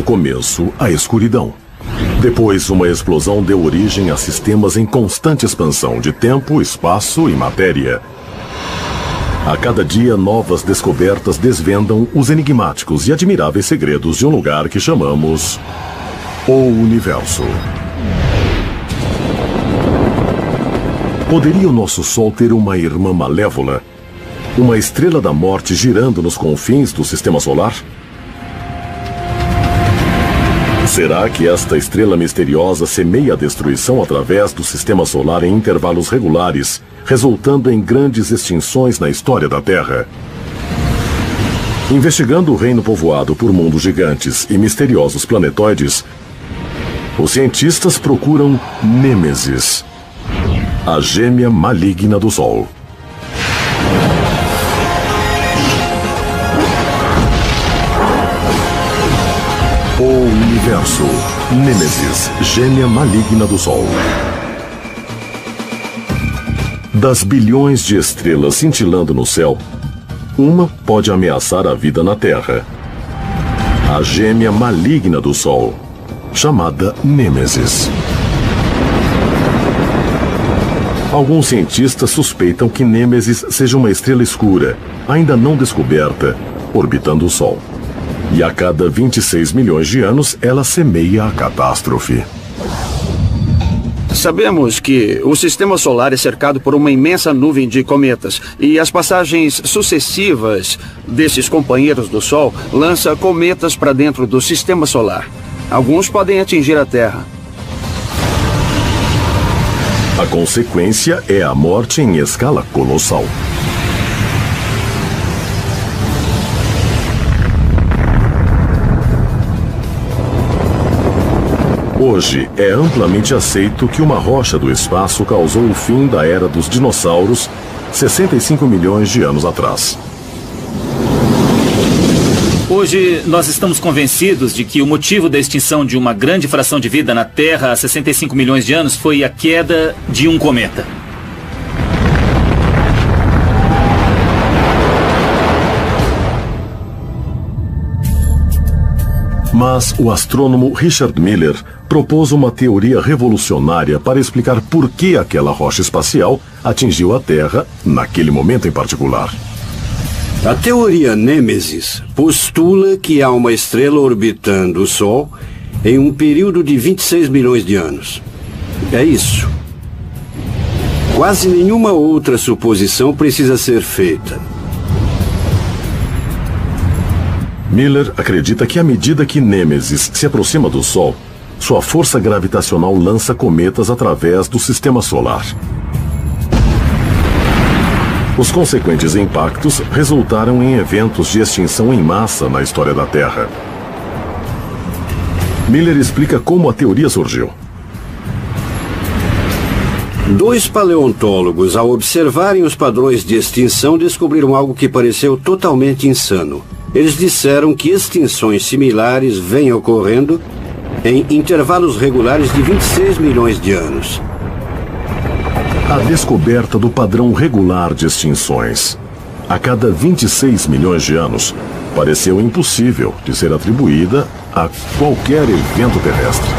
começo a escuridão. Depois, uma explosão deu origem a sistemas em constante expansão de tempo, espaço e matéria. A cada dia, novas descobertas desvendam os enigmáticos e admiráveis segredos de um lugar que chamamos o Universo. Poderia o nosso Sol ter uma irmã malévola? Uma estrela da morte girando nos confins do Sistema Solar? Será que esta estrela misteriosa semeia a destruição através do Sistema Solar em intervalos regulares, resultando em grandes extinções na história da Terra? Investigando o reino povoado por mundos gigantes e misteriosos planetoides, os cientistas procuram Nêmesis, a gêmea maligna do Sol. O Universo. Nêmesis, gêmea maligna do Sol. Das bilhões de estrelas cintilando no céu, uma pode ameaçar a vida na Terra. A gêmea maligna do Sol, chamada Nêmesis. Alguns cientistas suspeitam que Nêmesis seja uma estrela escura, ainda não descoberta, orbitando o Sol. E a cada 26 milhões de anos, ela semeia a catástrofe. Sabemos que o Sistema Solar é cercado por uma imensa nuvem de cometas e as passagens sucessivas desses companheiros do Sol lançam cometas para dentro do Sistema Solar. Alguns podem atingir a Terra. A consequência é a morte em escala colossal. Hoje, é amplamente aceito que uma rocha do espaço causou o fim da era dos dinossauros 65 milhões de anos atrás. Hoje, nós estamos convencidos de que o motivo da extinção de uma grande fração de vida na Terra há 65 milhões de anos foi a queda de um cometa. Mas o astrônomo Richard Miller propôs uma teoria revolucionária para explicar por que aquela rocha espacial atingiu a Terra naquele momento em particular. A teoria Nêmesis postula que há uma estrela orbitando o Sol em um período de 26 milhões de anos. É isso. Quase nenhuma outra suposição precisa ser feita. Miller acredita que à medida que Nêmesis se aproxima do Sol, sua força gravitacional lança cometas através do Sistema Solar. Os consequentes impactos resultaram em eventos de extinção em massa na história da Terra. Miller explica como a teoria surgiu. Dois paleontólogos, ao observarem os padrões de extinção, descobriram algo que pareceu totalmente insano. Eles disseram que extinções similares vêm ocorrendo em intervalos regulares de 26 milhões de anos. A descoberta do padrão regular de extinções a cada 26 milhões de anos pareceu impossível de ser atribuída a qualquer evento terrestre.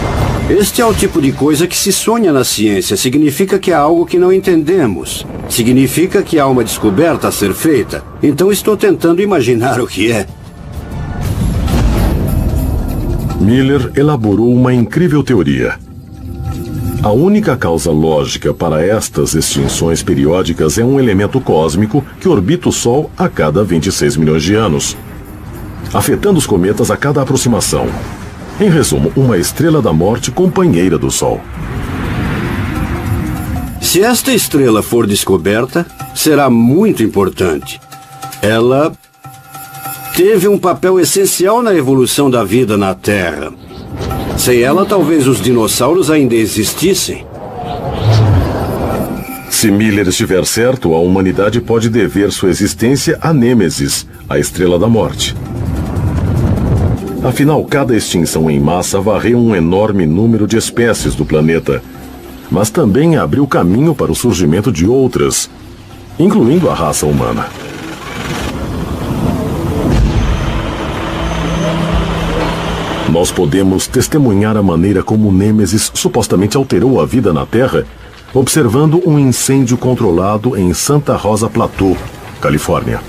Este é o tipo de coisa que se sonha na ciência. Significa que há algo que não entendemos. Significa que há uma descoberta a ser feita. Então estou tentando imaginar o que é. Miller elaborou uma incrível teoria. A única causa lógica para estas extinções periódicas é um elemento cósmico que orbita o Sol a cada 26 milhões de anos, afetando os cometas a cada aproximação. Em resumo, uma estrela da morte companheira do Sol. Se esta estrela for descoberta, será muito importante. Ela teve um papel essencial na evolução da vida na Terra. Sem ela, talvez os dinossauros ainda existissem. Se Miller estiver certo, a humanidade pode dever sua existência a Nêmesis, a estrela da morte. Afinal, cada extinção em massa varreu um enorme número de espécies do planeta, mas também abriu caminho para o surgimento de outras, incluindo a raça humana. Nós podemos testemunhar a maneira como Nêmesis supostamente alterou a vida na Terra, observando um incêndio controlado em Santa Rosa Plateau, Califórnia.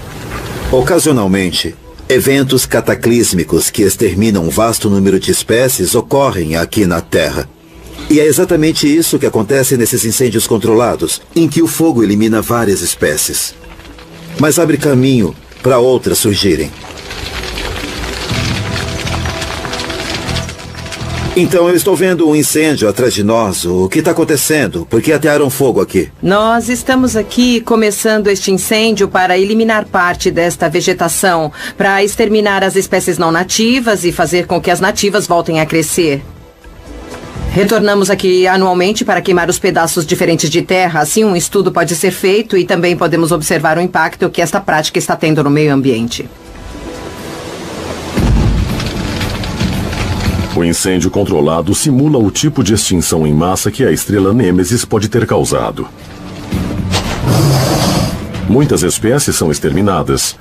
Ocasionalmente, eventos cataclísmicos que exterminam um vasto número de espécies ocorrem aqui na Terra. E é exatamente isso que acontece nesses incêndios controlados, em que o fogo elimina várias espécies, mas abre caminho para outras surgirem. Então eu estou vendo um incêndio atrás de nós. O que está acontecendo? Por que atearam fogo aqui? Nós estamos aqui começando este incêndio para eliminar parte desta vegetação, para exterminar as espécies não nativas e fazer com que as nativas voltem a crescer. Retornamos aqui anualmente para queimar os pedaços diferentes de terra. Assim, um estudo pode ser feito e também podemos observar o impacto que esta prática está tendo no meio ambiente. O incêndio controlado simula o tipo de extinção em massa que a estrela Nêmesis pode ter causado. Muitas espécies são exterminadas,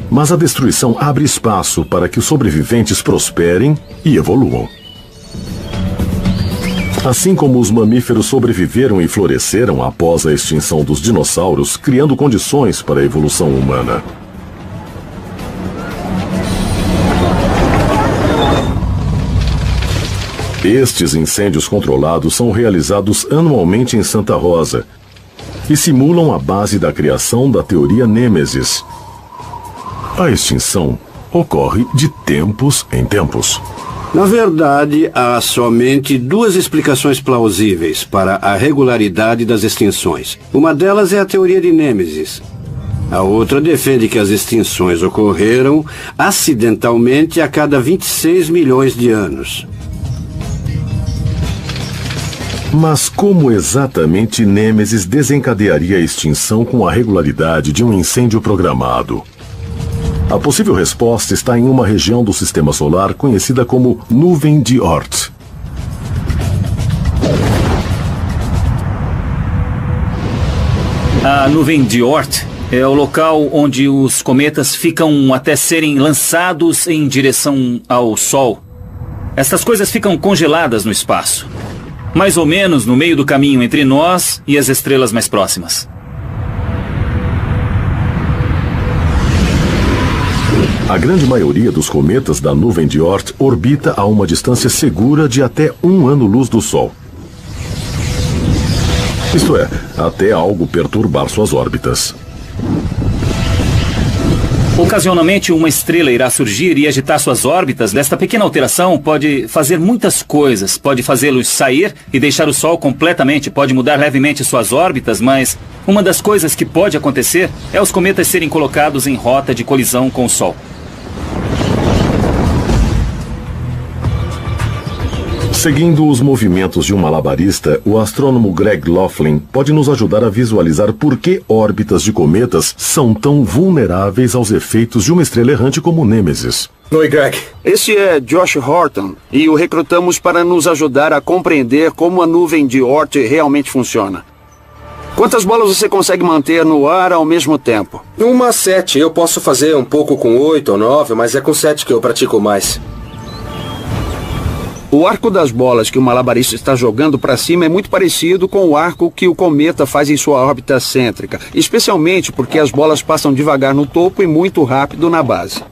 mas a destruição abre espaço para que os sobreviventes prosperem e evoluam. Assim como os mamíferos sobreviveram e floresceram após a extinção dos dinossauros, criando condições para a evolução humana. Estes incêndios controlados são realizados anualmente em Santa Rosa e simulam a base da criação da teoria Nêmesis. A extinção ocorre de tempos em tempos. Na verdade, há somente duas explicações plausíveis para a regularidade das extinções. Uma delas é a teoria de Nêmesis. A outra defende que as extinções ocorreram acidentalmente a cada 26 milhões de anos. Mas como exatamente Nêmesis desencadearia a extinção com a regularidade de um incêndio programado? A possível resposta está em uma região do Sistema Solar conhecida como Nuvem de Oort. A Nuvem de Oort é o local onde os cometas ficam até serem lançados em direção ao Sol. Estas coisas ficam congeladas no espaço, mais ou menos no meio do caminho entre nós e as estrelas mais próximas. A grande maioria dos cometas da Nuvem de Oort orbita a uma distância segura de até 1 ano-luz do Sol. Isto é, até algo perturbar suas órbitas. Ocasionalmente, uma estrela irá surgir e agitar suas órbitas. Esta pequena alteração pode fazer muitas coisas. Pode fazê-los sair e deixar o Sol completamente. Pode mudar levemente suas órbitas, mas uma das coisas que pode acontecer é os cometas serem colocados em rota de colisão com o Sol. Seguindo os movimentos de um malabarista, o astrônomo Greg Laughlin pode nos ajudar a visualizar por que órbitas de cometas são tão vulneráveis aos efeitos de uma estrela errante como Nêmesis. Oi, Greg. Esse é Josh Horton e o recrutamos para nos ajudar a compreender como a Nuvem de Oort realmente funciona. Quantas bolas você consegue manter no ar ao mesmo tempo? 7. Eu posso fazer um pouco com 8 ou 9, mas é com 7 que eu pratico mais. O arco das bolas que o malabarista está jogando para cima é muito parecido com o arco que o cometa faz em sua órbita cêntrica, especialmente porque as bolas passam devagar no topo e muito rápido na base.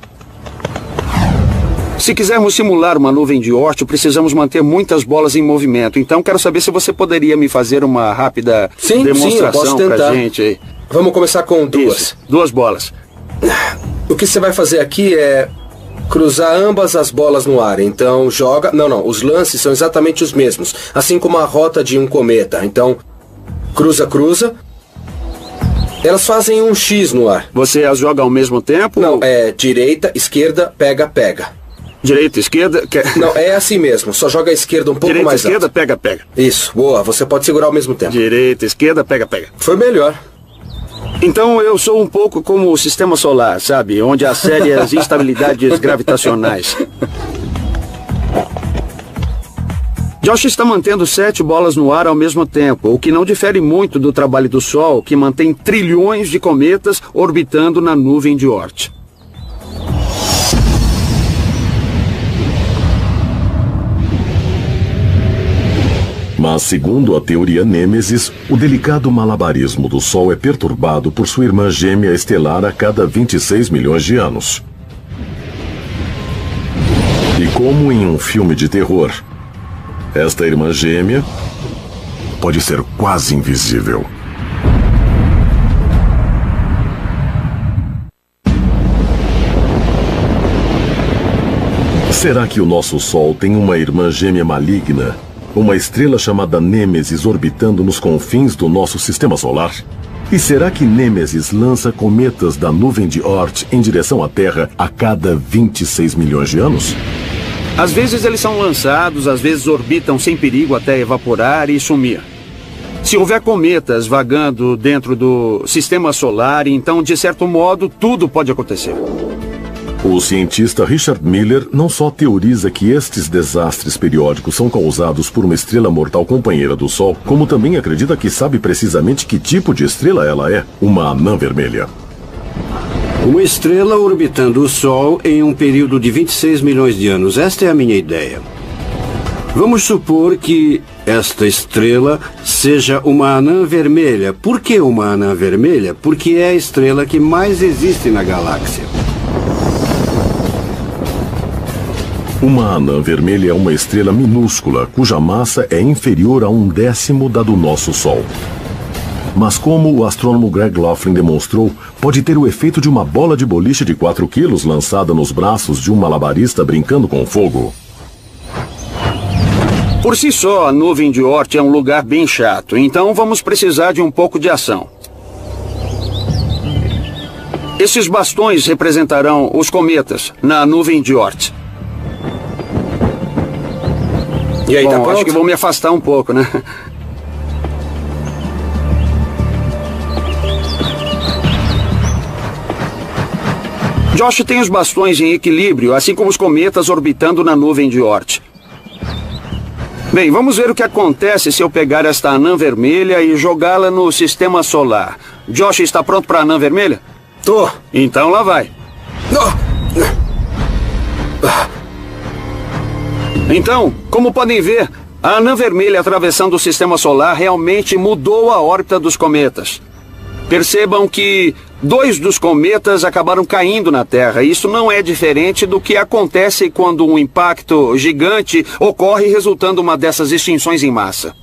Se quisermos simular uma nuvem de Oort, precisamos manter muitas bolas em movimento. Então quero saber se você poderia me fazer uma rápida demonstração pra gente aí. Vamos começar com 2. Isso, 2 bolas. O que você vai fazer aqui é cruzar ambas as bolas no ar. Então joga... Não, os lances são exatamente os mesmos, assim como a rota de um cometa. Então, cruza. Elas fazem um X no ar. Você as joga ao mesmo tempo? Não, é direita, esquerda, pega. Direita, esquerda... Não, é assim mesmo. Só joga a esquerda um pouco direita, mais esquerda, alto. pega. Isso, boa. Você pode segurar ao mesmo tempo. Direita, esquerda, pega. Foi melhor. Então eu sou um pouco como o Sistema Solar, sabe? Onde há sérias instabilidades gravitacionais. Josh está mantendo 7 bolas no ar ao mesmo tempo, o que não difere muito do trabalho do Sol, que mantém trilhões de cometas orbitando na Nuvem de Oort. Mas, segundo a teoria Nêmesis, o delicado malabarismo do Sol é perturbado por sua irmã gêmea estelar a cada 26 milhões de anos. E como em um filme de terror, esta irmã gêmea pode ser quase invisível. Será que o nosso Sol tem uma irmã gêmea maligna? Uma estrela chamada Nêmesis orbitando nos confins do nosso sistema solar? E será que Nêmesis lança cometas da nuvem de Oort em direção à Terra a cada 26 milhões de anos? Às vezes eles são lançados, às vezes orbitam sem perigo até evaporar e sumir. Se houver cometas vagando dentro do sistema solar, então, de certo modo, tudo pode acontecer. O cientista Richard Miller não só teoriza que estes desastres periódicos são causados por uma estrela mortal companheira do Sol, como também acredita que sabe precisamente que tipo de estrela ela é, uma anã vermelha. Uma estrela orbitando o Sol em um período de 26 milhões de anos. Esta é a minha ideia. Vamos supor que esta estrela seja uma anã vermelha. Por que uma anã vermelha? Porque é a estrela que mais existe na galáxia. Uma anã vermelha é uma estrela minúscula, cuja massa é inferior a 1/10 da do nosso Sol. Mas como o astrônomo Greg Laughlin demonstrou, pode ter o efeito de uma bola de boliche de 4 quilos lançada nos braços de um malabarista brincando com fogo. Por si só, a nuvem de Oort é um lugar bem chato, então vamos precisar de um pouco de ação. Esses bastões representarão os cometas na nuvem de Oort. E aí, tá pronto? Acho que vou me afastar um pouco, né? Josh tem os bastões em equilíbrio, assim como os cometas orbitando na nuvem de Oort. Bem, vamos ver o que acontece se eu pegar esta anã vermelha e jogá-la no sistema solar. Josh, está pronto para a anã vermelha? Tô. Então lá vai. Então, como podem ver, a anã vermelha atravessando o sistema solar realmente mudou a órbita dos cometas. Percebam que 2 dos cometas acabaram caindo na Terra. Isso não é diferente do que acontece quando um impacto gigante ocorre, resultando uma dessas extinções em massa.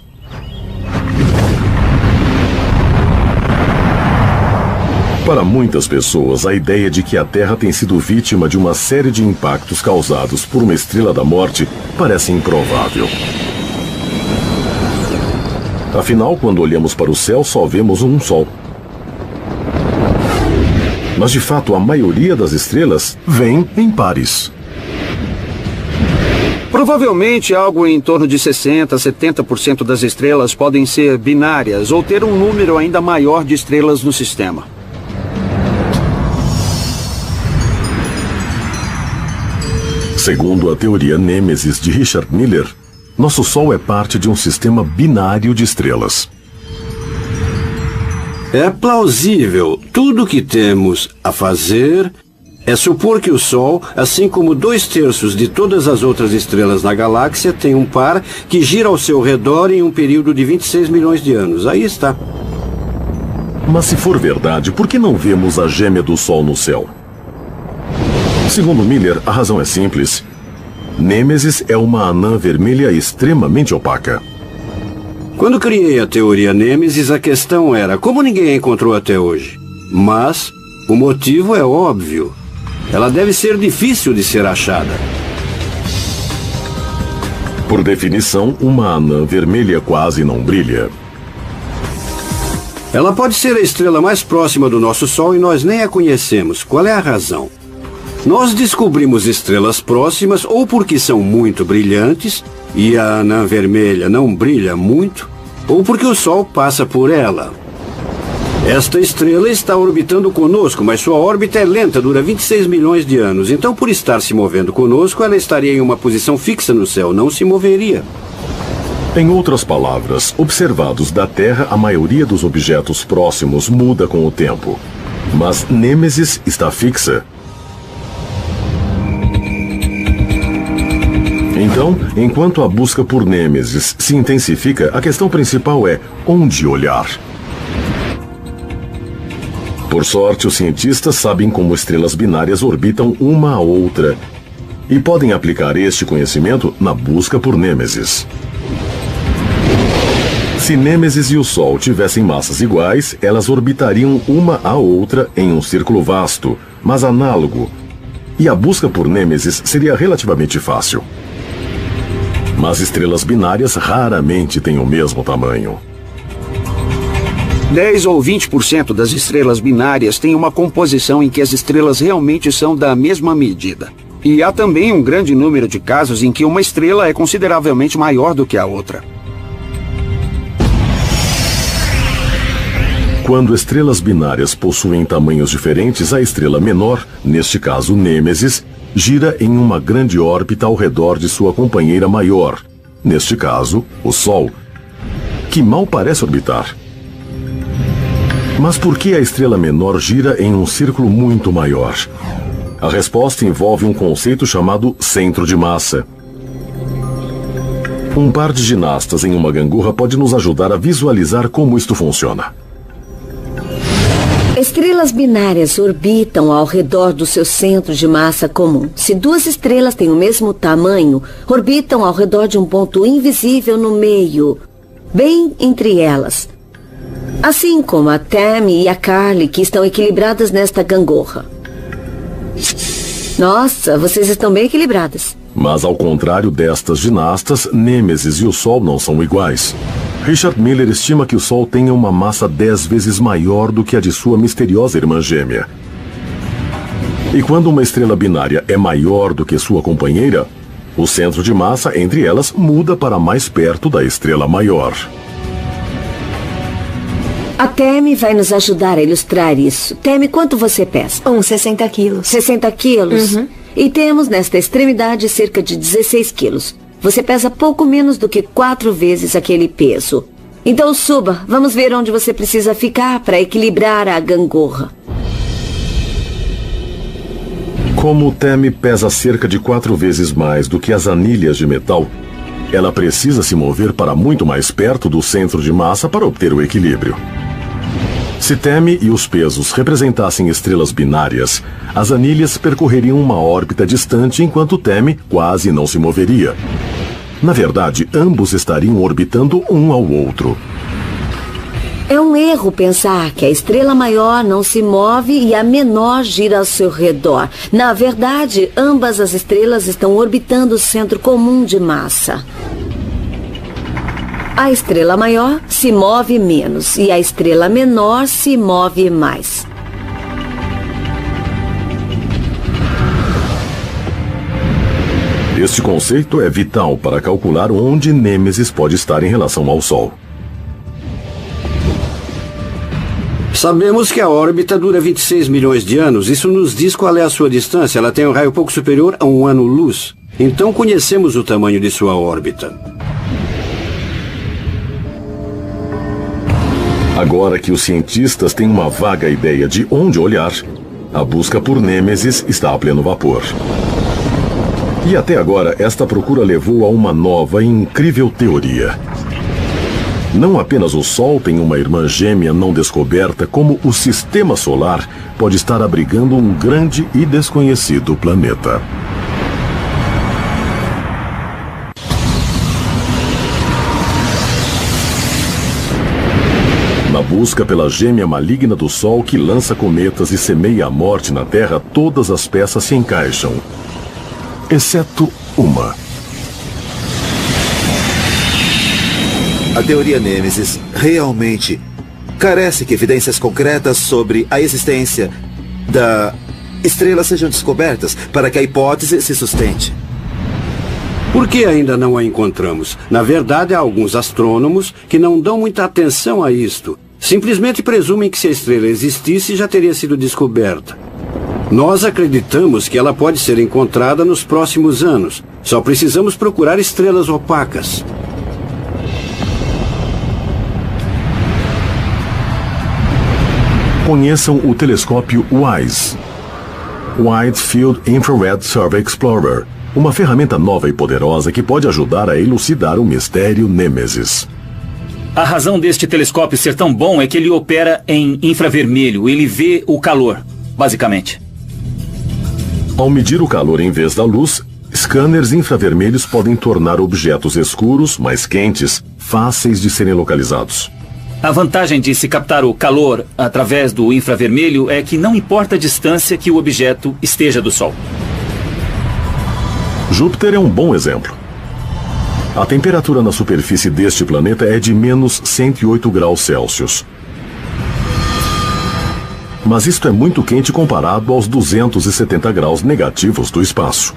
Para muitas pessoas, a ideia de que a Terra tem sido vítima de uma série de impactos causados por uma estrela da morte parece improvável. Afinal, quando olhamos para o céu, só vemos um Sol. Mas, de fato, a maioria das estrelas vem em pares. Provavelmente algo em torno de 60% a 70% das estrelas podem ser binárias ou ter um número ainda maior de estrelas no sistema. Segundo a teoria Nêmesis de Richard Miller, nosso Sol é parte de um sistema binário de estrelas. É plausível. Tudo o que temos a fazer é supor que o Sol, assim como 2/3 de todas as outras estrelas na galáxia, tem um par que gira ao seu redor em um período de 26 milhões de anos. Aí está. Mas se for verdade, por que não vemos a gêmea do Sol no céu? Segundo Miller, a razão é simples. Nêmesis é uma anã vermelha extremamente opaca. Quando criei a teoria Nêmesis, a questão era como ninguém a encontrou até hoje. Mas o motivo é óbvio. Ela deve ser difícil de ser achada. Por definição, uma anã vermelha quase não brilha. Ela pode ser a estrela mais próxima do nosso Sol e nós nem a conhecemos. Qual é a razão? Nós descobrimos estrelas próximas ou porque são muito brilhantes e a anã vermelha não brilha muito, ou porque o Sol passa por ela. Esta estrela está orbitando conosco, mas sua órbita é lenta, dura 26 milhões de anos. Então, por estar se movendo conosco, ela estaria em uma posição fixa no céu, não se moveria. Em outras palavras, observados da Terra, a maioria dos objetos próximos muda com o tempo. Mas Nêmesis está fixa. Então, enquanto a busca por Nêmesis se intensifica, a questão principal é onde olhar. Por sorte, os cientistas sabem como estrelas binárias orbitam uma a outra e podem aplicar este conhecimento na busca por Nêmesis. Se Nêmesis e o Sol tivessem massas iguais, elas orbitariam uma a outra em um círculo vasto, mas análogo, e a busca por Nêmesis seria relativamente fácil. Mas estrelas binárias raramente têm o mesmo tamanho. 10 ou 20% das estrelas binárias têm uma composição em que as estrelas realmente são da mesma medida. E há também um grande número de casos em que uma estrela é consideravelmente maior do que a outra. Quando estrelas binárias possuem tamanhos diferentes, a estrela menor, neste caso Nêmesis, gira em uma grande órbita ao redor de sua companheira maior, neste caso, o Sol, que mal parece orbitar. Mas por que a estrela menor gira em um círculo muito maior? A resposta envolve um conceito chamado centro de massa. Um par de ginastas em uma gangorra pode nos ajudar a visualizar como isto funciona. Estrelas binárias orbitam ao redor do seu centro de massa comum. Se duas estrelas têm o mesmo tamanho, orbitam ao redor de um ponto invisível no meio, bem entre elas. Assim como a Tammy e a Carly, que estão equilibradas nesta gangorra. Nossa, vocês estão bem equilibradas. Mas ao contrário destas ginastas, Nêmesis e o Sol não são iguais. Richard Miller estima que o Sol tenha uma massa 10 vezes maior do que a de sua misteriosa irmã gêmea. E quando uma estrela binária é maior do que sua companheira, o centro de massa entre elas muda para mais perto da estrela maior. A Tammy vai nos ajudar a ilustrar isso. Tammy, quanto você pesa? Uns 60 quilos. 60 quilos? Uhum. E temos nesta extremidade cerca de 16 quilos. Você pesa pouco menos do que 4 vezes aquele peso. Então suba, vamos ver onde você precisa ficar para equilibrar a gangorra. Como Tammy pesa cerca de 4 vezes mais do que as anilhas de metal, ela precisa se mover para muito mais perto do centro de massa para obter o equilíbrio. Se Tammy e os pesos representassem estrelas binárias, as anilhas percorreriam uma órbita distante enquanto Tammy quase não se moveria. Na verdade, ambos estariam orbitando um ao outro. É um erro pensar que a estrela maior não se move e a menor gira ao seu redor. Na verdade, ambas as estrelas estão orbitando o centro comum de massa. A estrela maior se move menos e a estrela menor se move mais. Este conceito é vital para calcular onde Nêmesis pode estar em relação ao Sol. Sabemos que a órbita dura 26 milhões de anos. Isso nos diz qual é a sua distância. Ela tem um raio pouco superior a 1 ano-luz. Então conhecemos o tamanho de sua órbita. Agora que os cientistas têm uma vaga ideia de onde olhar, a busca por Nêmesis está a pleno vapor. E até agora, esta procura levou a uma nova e incrível teoria. Não apenas o Sol tem uma irmã gêmea não descoberta, como o Sistema Solar pode estar abrigando um grande e desconhecido planeta. Na busca pela gêmea maligna do Sol que lança cometas e semeia a morte na Terra, todas as peças se encaixam, exceto uma. A teoria Nêmesis realmente carece que evidências concretas sobre a existência da estrela sejam descobertas para que a hipótese se sustente. Por que ainda não a encontramos? Na verdade, há alguns astrônomos que não dão muita atenção a isto. Simplesmente presumem que se a estrela existisse, já teria sido descoberta. Nós acreditamos que ela pode ser encontrada nos próximos anos. Só precisamos procurar estrelas opacas. Conheçam o telescópio WISE, Wide Field Infrared Survey Explorer, Uma ferramenta nova e poderosa que pode ajudar a elucidar o mistério Nêmesis. A razão deste telescópio ser tão bom é que ele opera em infravermelho. Ele vê o calor, basicamente. Ao medir o calor em vez da luz, scanners infravermelhos podem tornar objetos escuros, mais quentes, fáceis de serem localizados. A vantagem de se captar o calor através do infravermelho é que não importa a distância que o objeto esteja do Sol. Júpiter é um bom exemplo. A temperatura na superfície deste planeta é de menos 108 graus Celsius. Mas isto é muito quente comparado aos 270 graus negativos do espaço.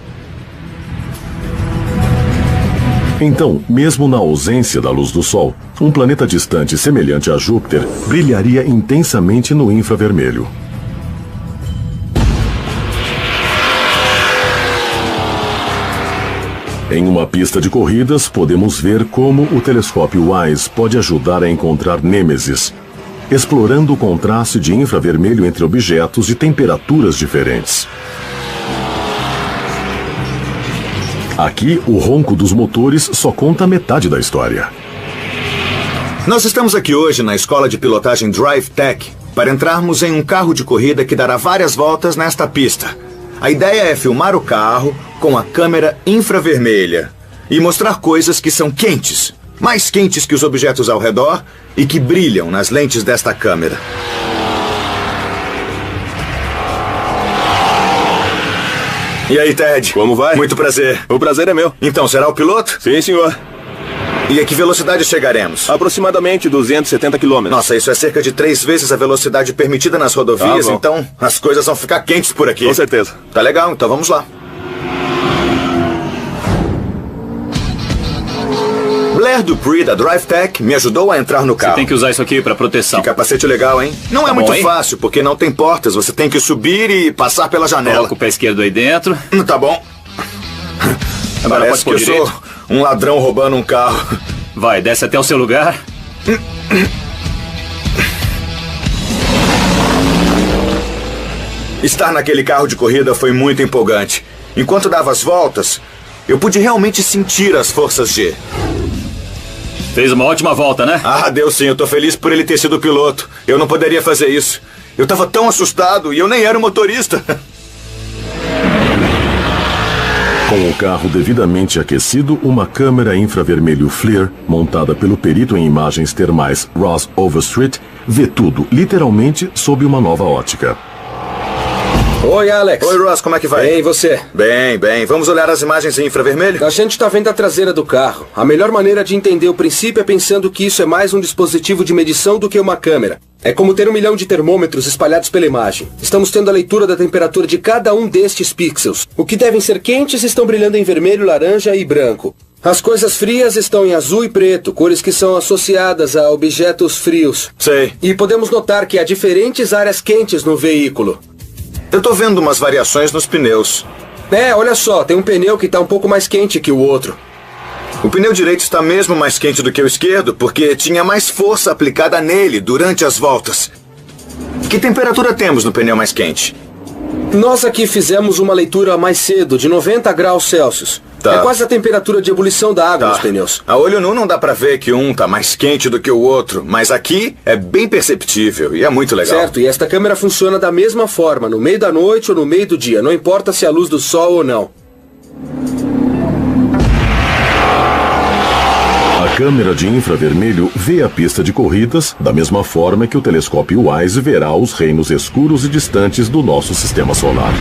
Então, mesmo na ausência da luz do Sol, um planeta distante semelhante a Júpiter brilharia intensamente no infravermelho. Em uma pista de corridas, podemos ver como o telescópio WISE pode ajudar a encontrar Nêmesis, explorando o contraste de infravermelho entre objetos de temperaturas diferentes. Aqui, o ronco dos motores só conta metade da história. Nós estamos aqui hoje na escola de pilotagem Drive Tech para entrarmos em um carro de corrida que dará várias voltas nesta pista. A ideia é filmar o carro com a câmera infravermelha e mostrar coisas que são quentes, mais quentes que os objetos ao redor e que brilham nas lentes desta câmera. E aí, Ted? Como vai? Muito prazer. O prazer é meu. Então, será o piloto? Sim, senhor. E a que velocidade chegaremos? Aproximadamente 270 km. Nossa, isso é cerca de 3 vezes a velocidade permitida nas rodovias, Tá bom. então as coisas vão ficar quentes por aqui. Com certeza. Tá legal, então vamos lá. Blair Dupree, da Drive Tech, me ajudou a entrar no carro. Você tem que usar isso aqui para proteção. Que capacete legal, hein? Não é bom, muito hein? fácil, porque não tem portas. Você tem que subir e passar pela janela. Coloca o pé esquerdo aí dentro. Tá bom. Agora Parece pode que pôr eu direito. sou um ladrão roubando um carro. Vai, desce até o seu lugar. Estar naquele carro de corrida foi muito empolgante. Enquanto dava as voltas, eu pude realmente sentir as forças G. Fez uma ótima volta, né? Ah, deu sim. Eu tô feliz por ele ter sido piloto. Eu não poderia fazer isso. Eu tava tão assustado e eu nem era o motorista. Com o carro devidamente aquecido, uma câmera infravermelho FLIR, montada pelo perito em imagens termais Ross Overstreet, vê tudo, literalmente, sob uma nova ótica. Oi, Alex. Oi, Ross, como é que vai? Bem, e você? Bem, bem. Vamos olhar as imagens em infravermelho? A gente tá vendo a traseira do carro. A melhor maneira de entender o princípio é pensando que isso é mais um dispositivo de medição do que uma câmera. É como ter 1 milhão de termômetros espalhados pela imagem. Estamos tendo a leitura da temperatura de cada um destes pixels. O que devem ser quentes estão brilhando em vermelho, laranja e branco. As coisas frias estão em azul e preto, cores que são associadas a objetos frios. Sei. E podemos notar que há diferentes áreas quentes no veículo. Eu tô vendo umas variações nos pneus. É, olha só, tem um pneu que tá um pouco mais quente que o outro. O pneu direito está mesmo mais quente do que o esquerdo, porque tinha mais força aplicada nele durante as voltas. Que temperatura temos no pneu mais quente? Nós aqui fizemos uma leitura mais cedo, de 90 graus Celsius. Tá. É quase a temperatura de ebulição da água nos pneus. A olho nu não dá pra ver que um tá mais quente do que o outro, mas aqui é bem perceptível e é muito legal. Certo, e esta câmera funciona da mesma forma, no meio da noite ou no meio do dia, não importa se é a luz do sol ou não. A câmera de infravermelho vê a pista de corridas da mesma forma que o telescópio WISE verá os reinos escuros e distantes do nosso sistema solar.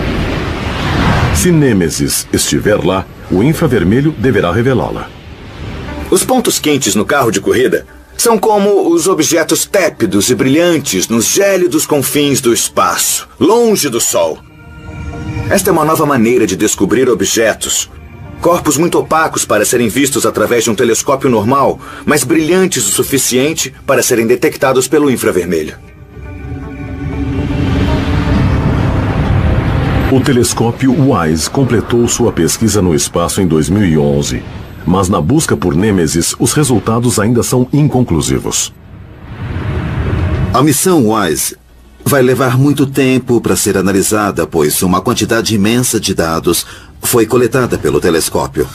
Se Nêmesis estiver lá, o infravermelho deverá revelá-la. Os pontos quentes no carro de corrida são como os objetos tépidos e brilhantes nos gélidos confins do espaço, longe do Sol. Esta é uma nova maneira de descobrir objetos. Corpos muito opacos para serem vistos através de um telescópio normal, mas brilhantes o suficiente para serem detectados pelo infravermelho. O telescópio WISE completou sua pesquisa no espaço em 2011, mas na busca por Nêmesis, os resultados ainda são inconclusivos. A missão WISE vai levar muito tempo para ser analisada, pois uma quantidade imensa de dados foi coletada pelo telescópio.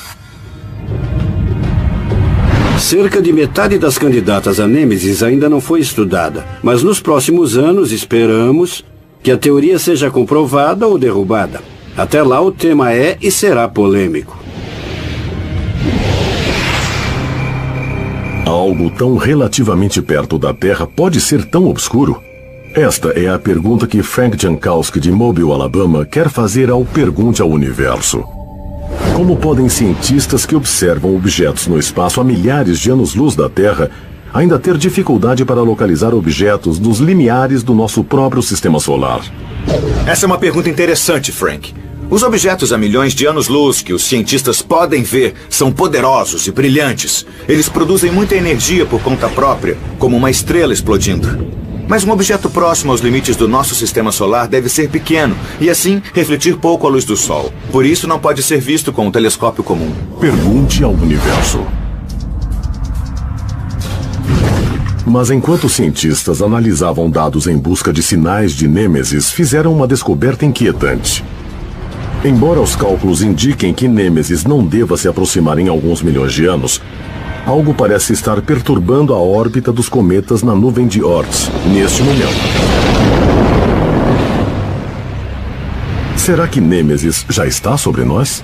Cerca de metade das candidatas a Nêmesis ainda não foi estudada, mas nos próximos anos esperamos que a teoria seja comprovada ou derrubada. Até lá o tema é e será polêmico. Algo tão relativamente perto da Terra pode ser tão obscuro? Esta é a pergunta que Frank Jankowski, de Mobile, Alabama, quer fazer ao Pergunte ao Universo. Como podem cientistas que observam objetos no espaço a milhares de anos-luz da Terra ainda ter dificuldade para localizar objetos nos limiares do nosso próprio sistema solar? Essa é uma pergunta interessante, Frank. Os objetos a milhões de anos-luz que os cientistas podem ver são poderosos e brilhantes. Eles produzem muita energia por conta própria, como uma estrela explodindo. Mas um objeto próximo aos limites do nosso sistema solar deve ser pequeno e, assim, refletir pouco a luz do Sol. Por isso, não pode ser visto com um telescópio comum. Pergunte ao Universo. Mas enquanto cientistas analisavam dados em busca de sinais de Nêmesis, fizeram uma descoberta inquietante. Embora os cálculos indiquem que Nêmesis não deva se aproximar em alguns milhões de anos, algo parece estar perturbando a órbita dos cometas na nuvem de Oort neste momento. Será que Nêmesis já está sobre nós?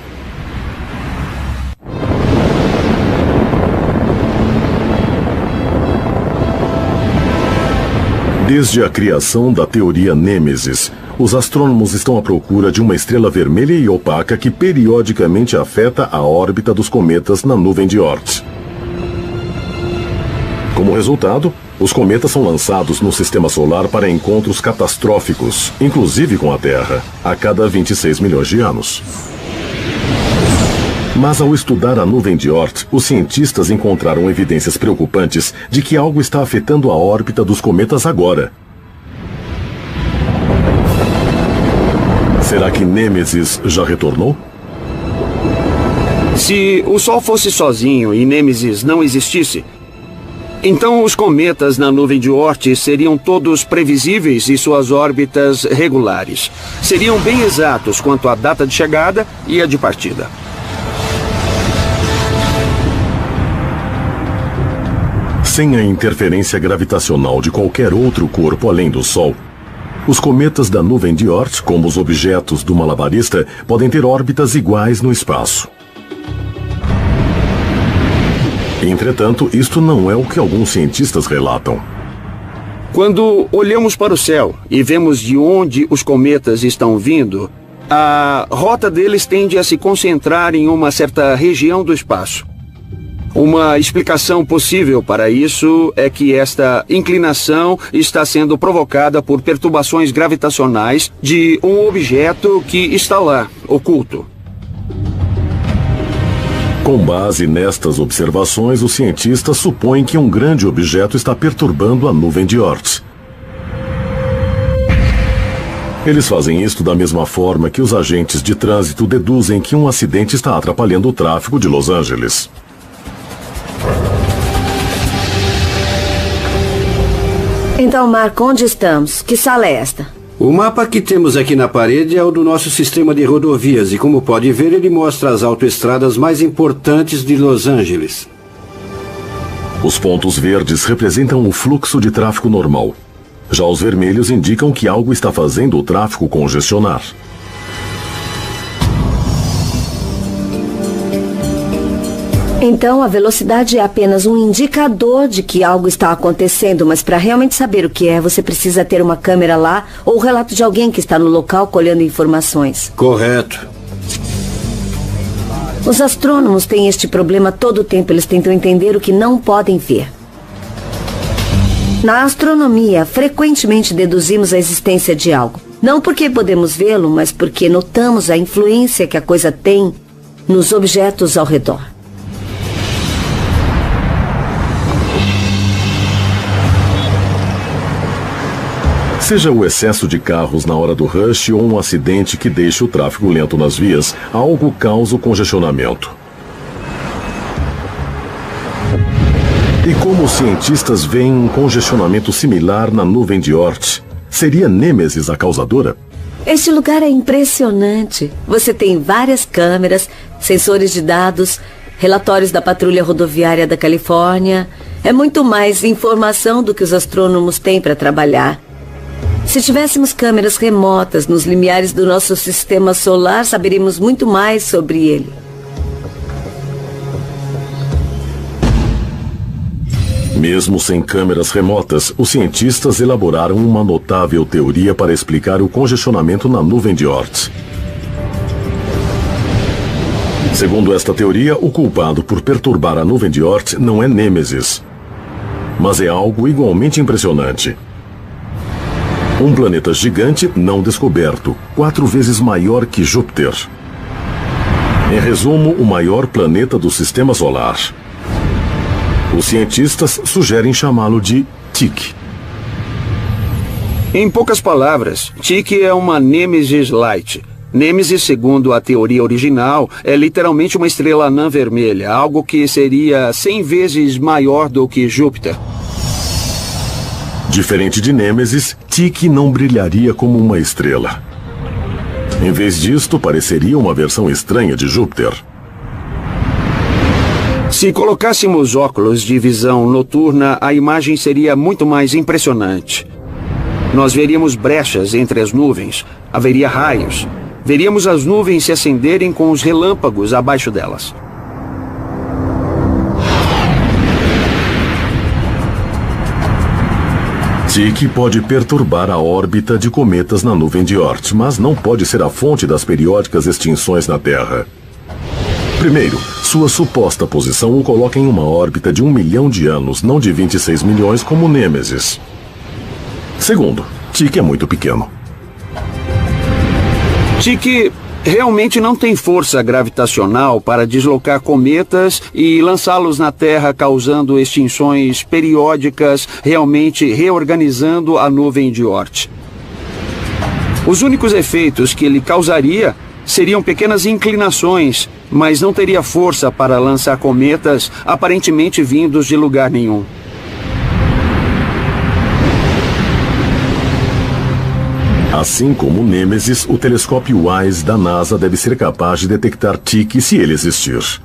Desde a criação da teoria Nêmesis, os astrônomos estão à procura de uma estrela vermelha e opaca que periodicamente afeta a órbita dos cometas na nuvem de Oort. Como resultado, os cometas são lançados no sistema solar para encontros catastróficos, inclusive com a Terra, a cada 26 milhões de anos. Mas ao estudar a nuvem de Oort, os cientistas encontraram evidências preocupantes de que algo está afetando a órbita dos cometas agora. Será que Nêmesis já retornou? Se o Sol fosse sozinho e Nêmesis não existisse, então os cometas na nuvem de Oort seriam todos previsíveis e suas órbitas regulares. Seriam bem exatos quanto à data de chegada e a de partida. Sem a interferência gravitacional de qualquer outro corpo além do Sol, os cometas da nuvem de Oort, como os objetos do malabarista, podem ter órbitas iguais no espaço. Entretanto, isto não é o que alguns cientistas relatam. Quando olhamos para o céu e vemos de onde os cometas estão vindo, a rota deles tende a se concentrar em uma certa região do espaço. Uma explicação possível para isso é que esta inclinação está sendo provocada por perturbações gravitacionais de um objeto que está lá, oculto. Com base nestas observações, os cientistas supõem que um grande objeto está perturbando a nuvem de Oort. Eles fazem isto da mesma forma que os agentes de trânsito deduzem que um acidente está atrapalhando o tráfego de Los Angeles. Então, Marco, onde estamos? Que sala é esta? O mapa que temos aqui na parede é o do nosso sistema de rodovias e, como pode ver, ele mostra as autoestradas mais importantes de Los Angeles. Os pontos verdes representam o fluxo de tráfego normal. Já os vermelhos indicam que algo está fazendo o tráfego congestionar. Então, a velocidade é apenas um indicador de que algo está acontecendo, mas para realmente saber o que é, você precisa ter uma câmera lá ou o relato de alguém que está no local colhendo informações. Correto. Os astrônomos têm este problema todo o tempo. Eles tentam entender o que não podem ver. Na astronomia, frequentemente deduzimos a existência de algo. Não porque podemos vê-lo, mas porque notamos a influência que a coisa tem nos objetos ao redor. Seja o excesso de carros na hora do rush ou um acidente que deixe o tráfego lento nas vias, algo causa o congestionamento. E como os cientistas veem um congestionamento similar na nuvem de Oort, seria Nêmesis a causadora? Este lugar é impressionante. Você tem várias câmeras, sensores de dados, relatórios da Patrulha Rodoviária da Califórnia. É muito mais informação do que os astrônomos têm para trabalhar. Se tivéssemos câmeras remotas nos limiares do nosso sistema solar, saberíamos muito mais sobre ele. Mesmo sem câmeras remotas, os cientistas elaboraram uma notável teoria para explicar o congestionamento na nuvem de Oort. Segundo esta teoria, o culpado por perturbar a nuvem de Oort não é Nêmesis, mas é algo igualmente impressionante. Um planeta gigante não descoberto, 4 vezes maior que Júpiter. Em resumo, o maior planeta do Sistema Solar. Os cientistas sugerem chamá-lo de Tyche. Em poucas palavras, Tyche é uma Nêmesis Light. Nêmesis, segundo a teoria original, é literalmente uma estrela anã vermelha, algo que seria 100 vezes maior do que Júpiter. Diferente de Nêmesis, Tyche não brilharia como uma estrela. Em vez disto, pareceria uma versão estranha de Júpiter. Se colocássemos óculos de visão noturna, a imagem seria muito mais impressionante. Nós veríamos brechas entre as nuvens, haveria raios. Veríamos as nuvens se acenderem com os relâmpagos abaixo delas. Tyche pode perturbar a órbita de cometas na nuvem de Oort, mas não pode ser a fonte das periódicas extinções na Terra. Primeiro, sua suposta posição o coloca em uma órbita de 1 milhão de anos, não de 26 milhões como Nêmesis. Segundo, Tyche é muito pequeno. Tyche realmente não tem força gravitacional para deslocar cometas e lançá-los na Terra, causando extinções periódicas, realmente reorganizando a nuvem de Oort. Os únicos efeitos que ele causaria seriam pequenas inclinações, mas não teria força para lançar cometas aparentemente vindos de lugar nenhum. Assim como Nêmesis, o telescópio WISE da NASA deve ser capaz de detectar Tyche se ele existir.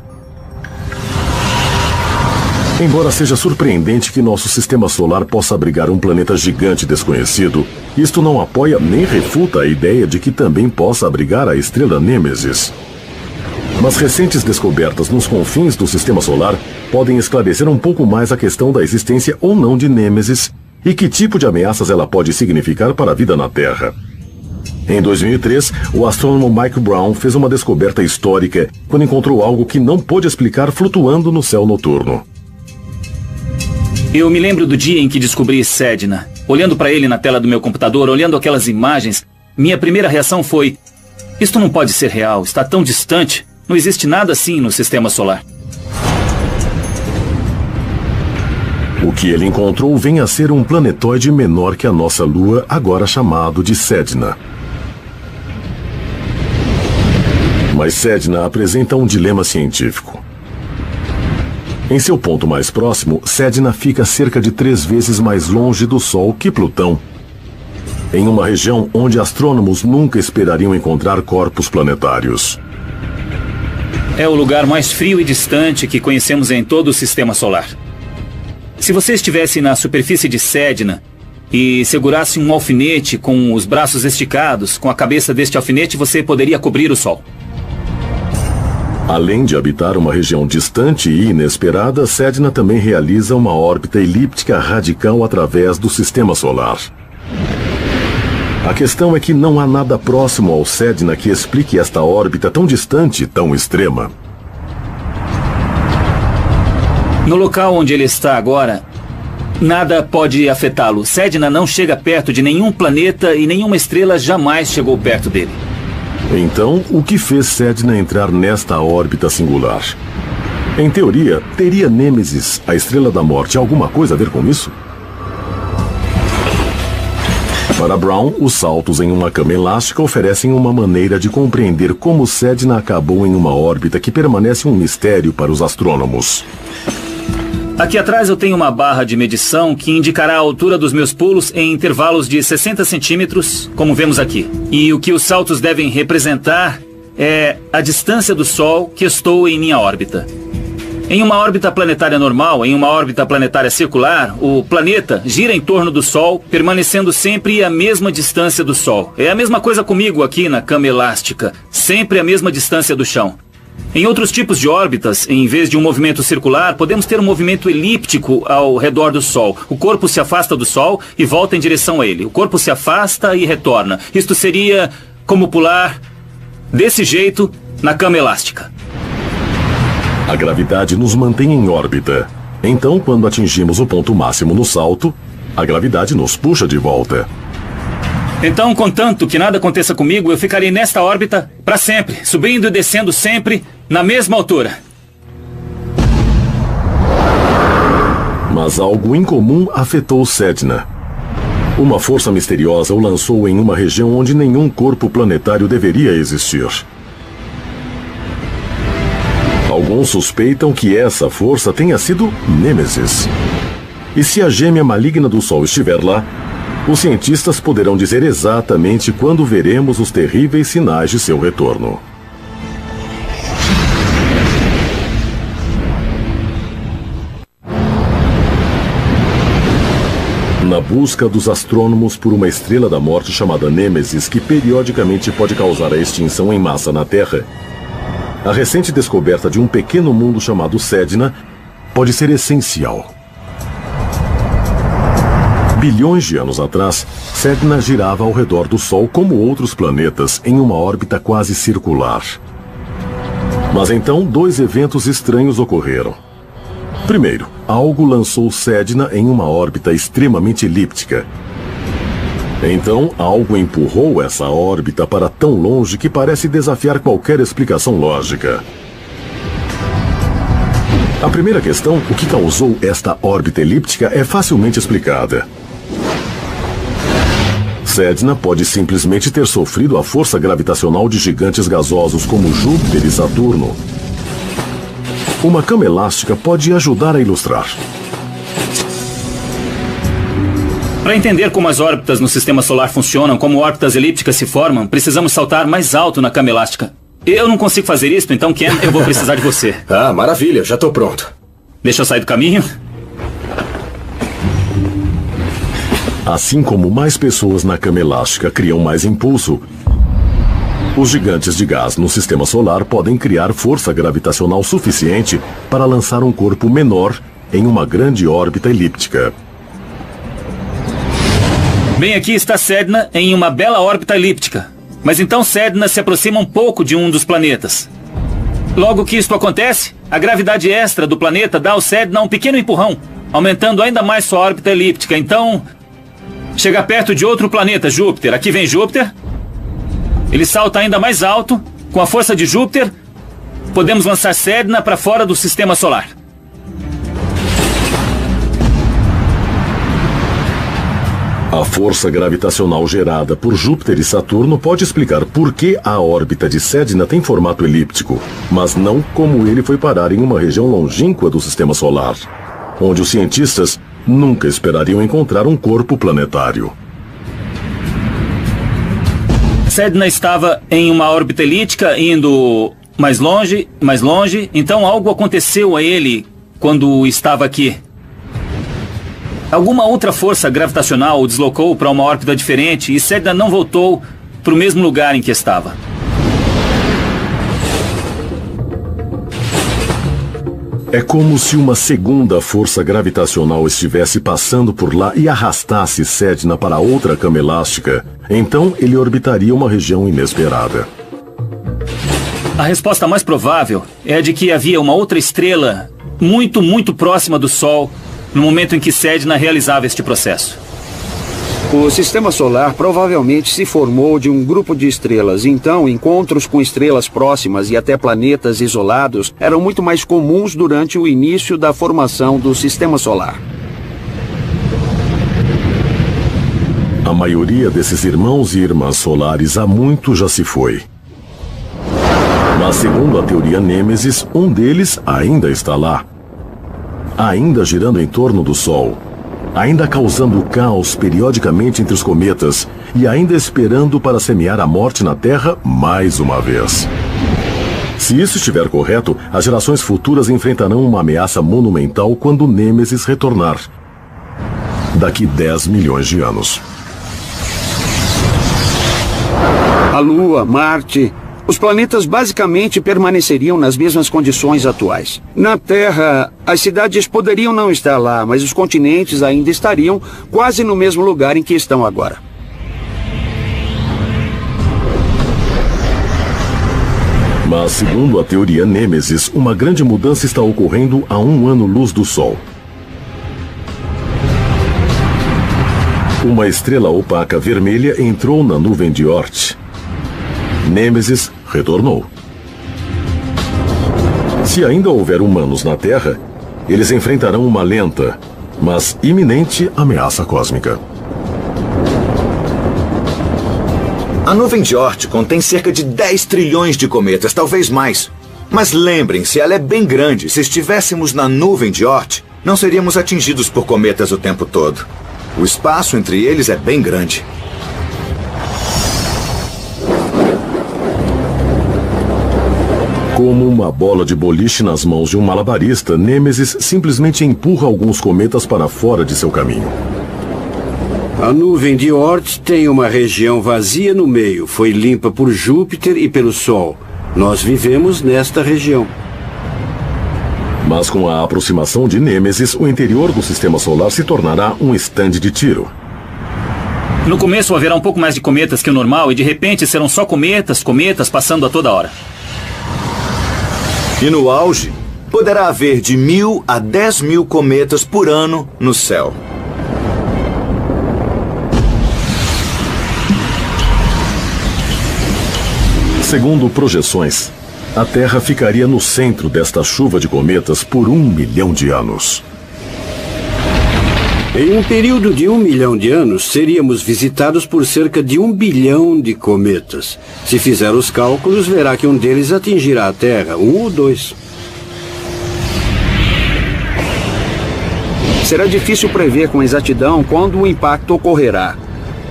Embora seja surpreendente que nosso sistema solar possa abrigar um planeta gigante desconhecido, isto não apoia nem refuta a ideia de que também possa abrigar a estrela Nêmesis. Mas recentes descobertas nos confins do sistema solar podem esclarecer um pouco mais a questão da existência ou não de Nêmesis e que tipo de ameaças ela pode significar para a vida na Terra. Em 2003, o astrônomo Mike Brown fez uma descoberta histórica quando encontrou algo que não pôde explicar flutuando no céu noturno. Eu me lembro do dia em que descobri Sedna. Olhando para ele na tela do meu computador, olhando aquelas imagens, minha primeira reação foi: isto não pode ser real, está tão distante, não existe nada assim no sistema solar. O que ele encontrou vem a ser um planetoide menor que a nossa Lua, agora chamado de Sedna. Mas Sedna apresenta um dilema científico. Em seu ponto mais próximo, Sedna fica cerca de 3 vezes mais longe do Sol que Plutão, em uma região onde astrônomos nunca esperariam encontrar corpos planetários. É o lugar mais frio e distante que conhecemos em todo o sistema solar. Se você estivesse na superfície de Sedna e segurasse um alfinete com os braços esticados, com a cabeça deste alfinete você poderia cobrir o Sol. Além de habitar uma região distante e inesperada, Sedna também realiza uma órbita elíptica radical através do sistema solar. A questão é que não há nada próximo ao Sedna que explique esta órbita tão distante e tão extrema. No local onde ele está agora, nada pode afetá-lo. Sedna não chega perto de nenhum planeta e nenhuma estrela jamais chegou perto dele. Então, o que fez Sedna entrar nesta órbita singular? Em teoria, teria Nêmesis, a estrela da morte, alguma coisa a ver com isso? Para Brown, os saltos em uma cama elástica oferecem uma maneira de compreender como Sedna acabou em uma órbita que permanece um mistério para os astrônomos. Aqui atrás eu tenho uma barra de medição que indicará a altura dos meus pulos em intervalos de 60 centímetros, como vemos aqui. E o que os saltos devem representar é a distância do Sol que estou em minha órbita. Em uma órbita planetária normal, em uma órbita planetária circular, o planeta gira em torno do Sol, permanecendo sempre a mesma distância do Sol. É a mesma coisa comigo aqui na cama elástica, sempre a mesma distância do chão. Em outros tipos de órbitas, em vez de um movimento circular, podemos ter um movimento elíptico ao redor do Sol. O corpo se afasta do Sol e volta em direção a ele. O corpo se afasta e retorna. Isto seria como pular desse jeito na cama elástica. A gravidade nos mantém em órbita. Então, quando atingimos o ponto máximo no salto, a gravidade nos puxa de volta. Então, contanto que nada aconteça comigo, eu ficarei nesta órbita para sempre, subindo e descendo sempre na mesma altura. Mas algo incomum afetou Sedna. Uma força misteriosa o lançou em uma região onde nenhum corpo planetário deveria existir. Alguns suspeitam que essa força tenha sido Nêmesis. E se a gêmea maligna do Sol estiver lá, os cientistas poderão dizer exatamente quando veremos os terríveis sinais de seu retorno. Na busca dos astrônomos por uma estrela da morte chamada Nêmesis, que periodicamente pode causar a extinção em massa na Terra, a recente descoberta de um pequeno mundo chamado Sedna pode ser essencial. Bilhões de anos atrás, Sedna girava ao redor do Sol como outros planetas em uma órbita quase circular. Mas então, dois eventos estranhos ocorreram. Primeiro, algo lançou Sedna em uma órbita extremamente elíptica. Então, algo empurrou essa órbita para tão longe que parece desafiar qualquer explicação lógica. A primeira questão, o que causou esta órbita elíptica, é facilmente explicada. Sedna pode simplesmente ter sofrido a força gravitacional de gigantes gasosos como Júpiter e Saturno. Uma cama elástica pode ajudar a ilustrar. Para entender como as órbitas no sistema solar funcionam, como órbitas elípticas se formam, precisamos saltar mais alto na cama elástica. Eu não consigo fazer isso, então, Ken, eu vou precisar de você. Ah, maravilha, já estou pronto. Deixa eu sair do caminho. Assim como mais pessoas na cama elástica criam mais impulso, os gigantes de gás no sistema solar podem criar força gravitacional suficiente para lançar um corpo menor em uma grande órbita elíptica. Bem, aqui está Sedna em uma bela órbita elíptica. Mas então Sedna se aproxima um pouco de um dos planetas. Logo que isto acontece, a gravidade extra do planeta dá ao Sedna um pequeno empurrão, aumentando ainda mais sua órbita elíptica. Então, chega perto de outro planeta, Júpiter. Aqui vem Júpiter. Ele salta ainda mais alto. Com a força de Júpiter, podemos lançar Sedna para fora do sistema solar. A força gravitacional gerada por Júpiter e Saturno pode explicar por que a órbita de Sedna tem formato elíptico, mas não como ele foi parar em uma região longínqua do sistema solar, onde os cientistas nunca esperariam encontrar um corpo planetário. Sedna estava em uma órbita elíptica, indo mais longe, então algo aconteceu a ele quando estava aqui. Alguma outra força gravitacional o deslocou para uma órbita diferente e Sedna não voltou para o mesmo lugar em que estava. É como se uma segunda força gravitacional estivesse passando por lá e arrastasse Sedna para outra cama elástica. Então ele orbitaria uma região inesperada. A resposta mais provável é a de que havia uma outra estrela muito, muito próxima do Sol no momento em que Sedna realizava este processo. O sistema solar provavelmente se formou de um grupo de estrelas, então encontros com estrelas próximas e até planetas isolados eram muito mais comuns durante o início da formação do sistema solar. A maioria desses irmãos e irmãs solares há muito já se foi. Mas segundo a teoria Nêmesis, um deles ainda está lá. ainda girando em torno do Sol, ainda causando caos periodicamente entre os cometas e ainda esperando para semear a morte na Terra mais uma vez. Se isso estiver correto, as gerações futuras enfrentarão uma ameaça monumental quando Nêmesis retornar, daqui 10 milhões de anos. A Lua, Marte, os planetas basicamente permaneceriam nas mesmas condições atuais. Na Terra, as cidades poderiam não estar lá, mas os continentes ainda estariam quase no mesmo lugar em que estão agora. Mas, segundo a teoria Nêmesis, uma grande mudança está ocorrendo a 1 ano-luz do Sol. Uma estrela opaca vermelha entrou na nuvem de Oort. Nêmesis retornou. Se ainda houver humanos na Terra, eles enfrentarão uma lenta, mas iminente ameaça cósmica. A nuvem de Oort contém cerca de 10 trilhões de cometas, talvez mais. Mas lembrem-se, ela é bem grande. Se estivéssemos na nuvem de Oort, não seríamos atingidos por cometas o tempo todo. O espaço entre eles é bem grande. Como uma bola de boliche nas mãos de um malabarista, Nêmesis simplesmente empurra alguns cometas para fora de seu caminho. A nuvem de Oort tem uma região vazia no meio. Foi limpa por Júpiter e pelo Sol. Nós vivemos nesta região. Mas com a aproximação de Nêmesis, o interior do sistema solar se tornará um estande de tiro. No começo haverá um pouco mais de cometas que o normal e de repente serão só cometas passando a toda hora. E no auge, poderá haver de 1.000 a 10.000 cometas por ano no céu. Segundo projeções, a Terra ficaria no centro desta chuva de cometas por 1 milhão de anos. Em um período de 1 milhão de anos, seríamos visitados por cerca de 1 bilhão de cometas. Se fizer os cálculos, verá que um deles atingirá a Terra, 1 ou 2. Será difícil prever com exatidão quando o impacto ocorrerá.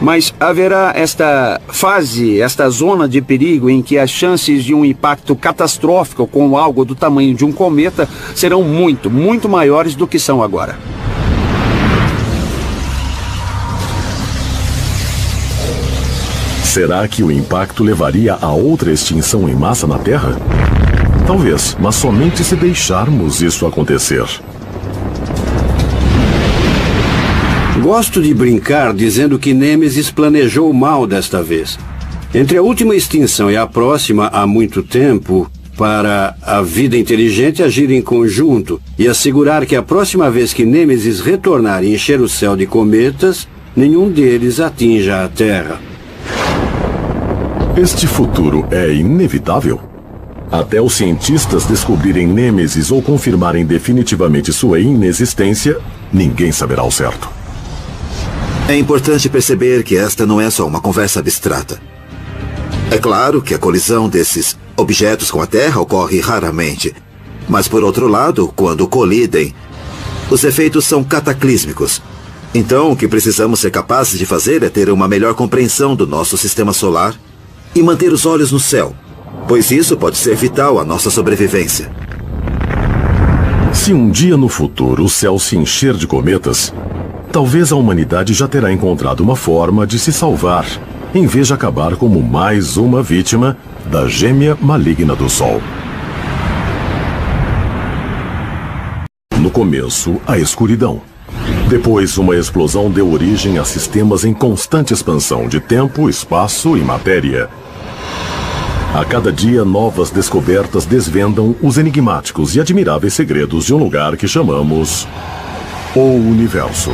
Mas haverá esta fase, esta zona de perigo em que as chances de um impacto catastrófico com algo do tamanho de um cometa serão muito, muito maiores do que são agora. Será que o impacto levaria a outra extinção em massa na Terra? Talvez, mas somente se deixarmos isso acontecer. Gosto de brincar dizendo que Nêmesis planejou mal desta vez. Entre a última extinção e a próxima, há muito tempo, para a vida inteligente agir em conjunto e assegurar que a próxima vez que Nêmesis retornar e encher o céu de cometas, nenhum deles atinja a Terra. Este futuro é inevitável? Até os cientistas descobrirem Nêmesis ou confirmarem definitivamente sua inexistência, ninguém saberá ao certo. É importante perceber que esta não é só uma conversa abstrata. É claro que a colisão desses objetos com a Terra ocorre raramente, mas por outro lado, quando colidem, os efeitos são cataclísmicos. Então, o que precisamos ser capazes de fazer é ter uma melhor compreensão do nosso sistema solar e manter os olhos no céu, pois isso pode ser vital à nossa sobrevivência. Se um dia no futuro o céu se encher de cometas, talvez a humanidade já terá encontrado uma forma de se salvar, em vez de acabar como mais uma vítima da gêmea maligna do Sol. No começo, a escuridão. Depois, uma explosão deu origem a sistemas em constante expansão de tempo, espaço e matéria. A cada dia, novas descobertas desvendam os enigmáticos e admiráveis segredos de um lugar que chamamos o Universo.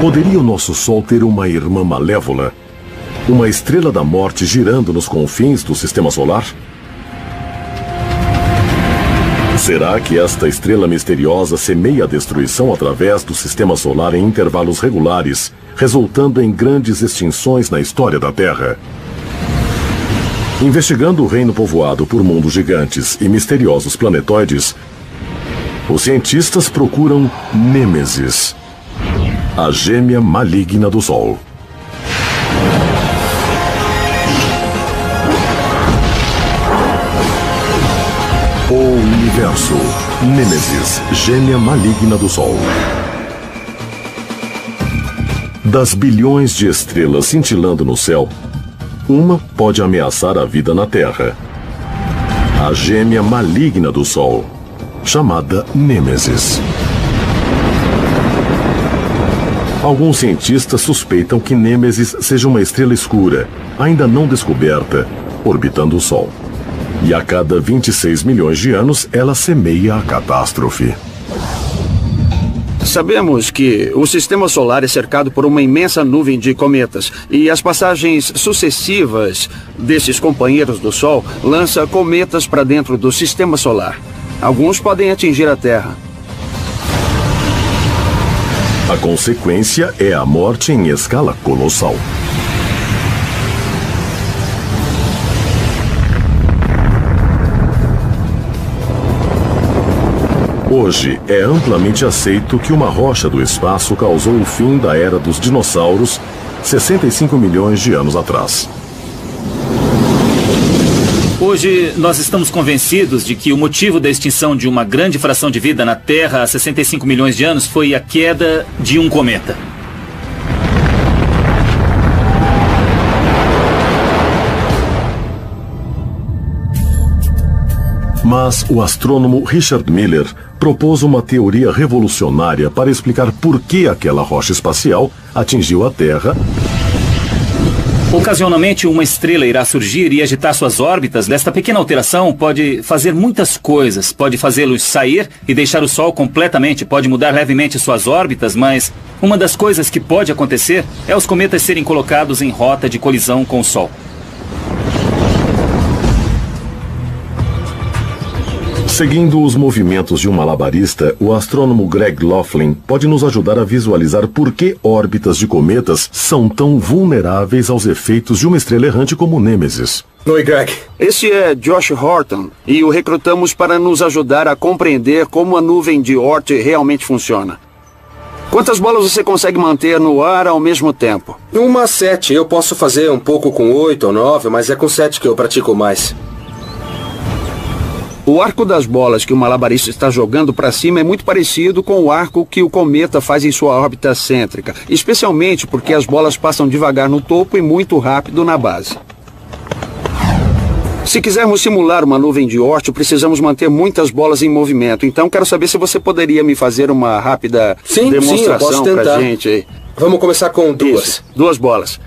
Poderia o nosso Sol ter uma irmã malévola? Uma estrela da morte girando nos confins do sistema solar? Será que esta estrela misteriosa semeia a destruição através do sistema solar em intervalos regulares, resultando em grandes extinções na história da Terra? Investigando o reino povoado por mundos gigantes e misteriosos planetoides, os cientistas procuram Nêmesis, a gêmea maligna do Sol. O Universo. Nêmesis, gêmea maligna do Sol. Das bilhões de estrelas cintilando no céu, uma pode ameaçar a vida na Terra. A gêmea maligna do Sol, chamada Nêmesis. Alguns cientistas suspeitam que Nêmesis seja uma estrela escura, ainda não descoberta, orbitando o Sol. E a cada 26 milhões de anos, ela semeia a catástrofe. Sabemos que o sistema solar é cercado por uma imensa nuvem de cometas e as passagens sucessivas desses companheiros do Sol lançam cometas para dentro do sistema solar. Alguns podem atingir a Terra. A consequência é a morte em escala colossal. Hoje é amplamente aceito que uma rocha do espaço causou o fim da era dos dinossauros 65 milhões de anos atrás. Hoje nós estamos convencidos de que o motivo da extinção de uma grande fração de vida na Terra há 65 milhões de anos foi a queda de um cometa. Mas o astrônomo Richard Miller propôs uma teoria revolucionária para explicar por que aquela rocha espacial atingiu a Terra. Ocasionalmente, uma estrela irá surgir e agitar suas órbitas. Esta pequena alteração pode fazer muitas coisas. Pode fazê-los sair e deixar o Sol completamente. Pode mudar levemente suas órbitas, mas uma das coisas que pode acontecer é os cometas serem colocados em rota de colisão com o Sol. Seguindo os movimentos de um malabarista, o astrônomo Greg Laughlin pode nos ajudar a visualizar por que órbitas de cometas são tão vulneráveis aos efeitos de uma estrela errante como Nêmesis. Oi, Greg. Esse é Josh Horton e o recrutamos para nos ajudar a compreender como a nuvem de Oort realmente funciona. Quantas bolas você consegue manter no ar ao mesmo tempo? Uma 7. Eu posso fazer um pouco com 8 ou 9, mas é com 7 que eu pratico mais. O arco das bolas que o malabarista está jogando para cima é muito parecido com o arco que o cometa faz em sua órbita cêntrica, especialmente porque as bolas passam devagar no topo e muito rápido na base. Se quisermos simular uma nuvem de Oort, precisamos manter muitas bolas em movimento. Então quero saber se você poderia me fazer uma rápida demonstração para gente aí. Vamos começar com 2. Isso, 2 bolas.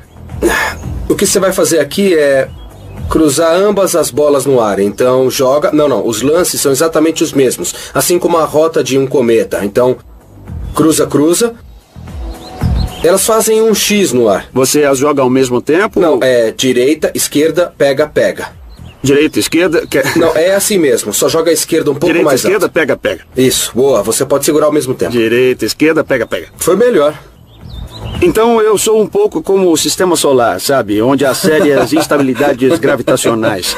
O que você vai fazer aqui é cruzar ambas as bolas no ar. Então joga... Não. Os lances são exatamente os mesmos. Assim como a rota de um cometa. Então, cruza. Elas fazem um X no ar. Você as joga ao mesmo tempo? Não, é direita, esquerda, pega. Direita, esquerda... Não, é assim mesmo. Só joga a esquerda um pouco direita, mais esquerda, alto. pega. Isso, boa. Você pode segurar ao mesmo tempo. Direita, esquerda, pega. Foi melhor. Então eu sou um pouco como o sistema solar, sabe? Onde há sérias instabilidades gravitacionais.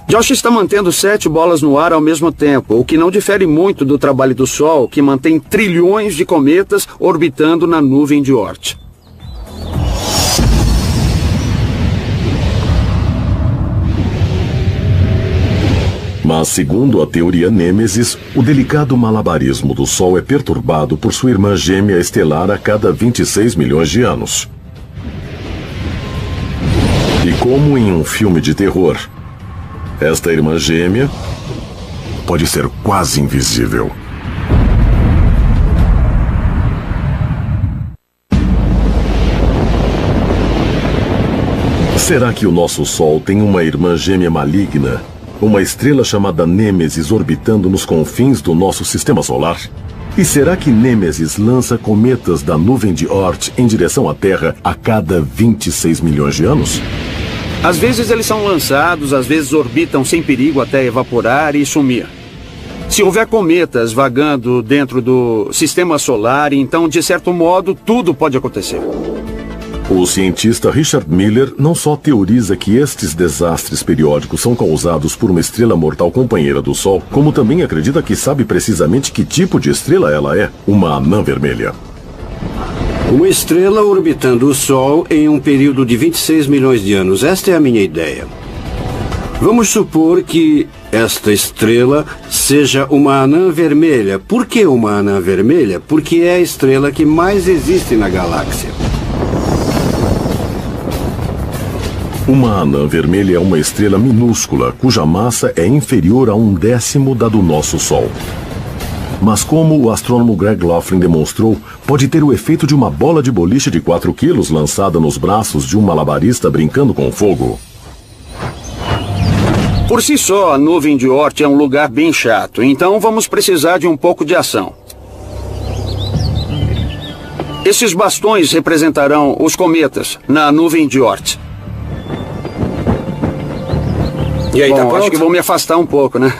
Josh está mantendo 7 bolas no ar ao mesmo tempo, o que não difere muito do trabalho do Sol, que mantém trilhões de cometas orbitando na nuvem de Oort. Mas, segundo a teoria Nêmesis, o delicado malabarismo do Sol é perturbado por sua irmã gêmea estelar a cada 26 milhões de anos. E como em um filme de terror, esta irmã gêmea pode ser quase invisível. Será que o nosso Sol tem uma irmã gêmea maligna? Uma estrela chamada Nêmesis orbitando nos confins do nosso sistema solar? E será que Nêmesis lança cometas da nuvem de Oort em direção à Terra a cada 26 milhões de anos? Às vezes eles são lançados, às vezes orbitam sem perigo até evaporar e sumir. Se houver cometas vagando dentro do sistema solar, então, de certo modo, tudo pode acontecer. O cientista Richard Miller não só teoriza que estes desastres periódicos são causados por uma estrela mortal companheira do Sol, como também acredita que sabe precisamente que tipo de estrela ela é, uma anã vermelha. Uma estrela orbitando o Sol em um período de 26 milhões de anos. Esta é a minha ideia. Vamos supor que esta estrela seja uma anã vermelha. Por que uma anã vermelha? Porque é a estrela que mais existe na galáxia. Uma anã vermelha é uma estrela minúscula, cuja massa é inferior a 1/10 da do nosso Sol. Mas como o astrônomo Greg Laughlin demonstrou, pode ter o efeito de uma bola de boliche de 4 quilos lançada nos braços de um malabarista brincando com fogo. Por si só, a nuvem de Oort é um lugar bem chato, então vamos precisar de um pouco de ação. Esses bastões representarão os cometas na nuvem de Oort. E aí, tá pronto? Acho que vou me afastar um pouco, né?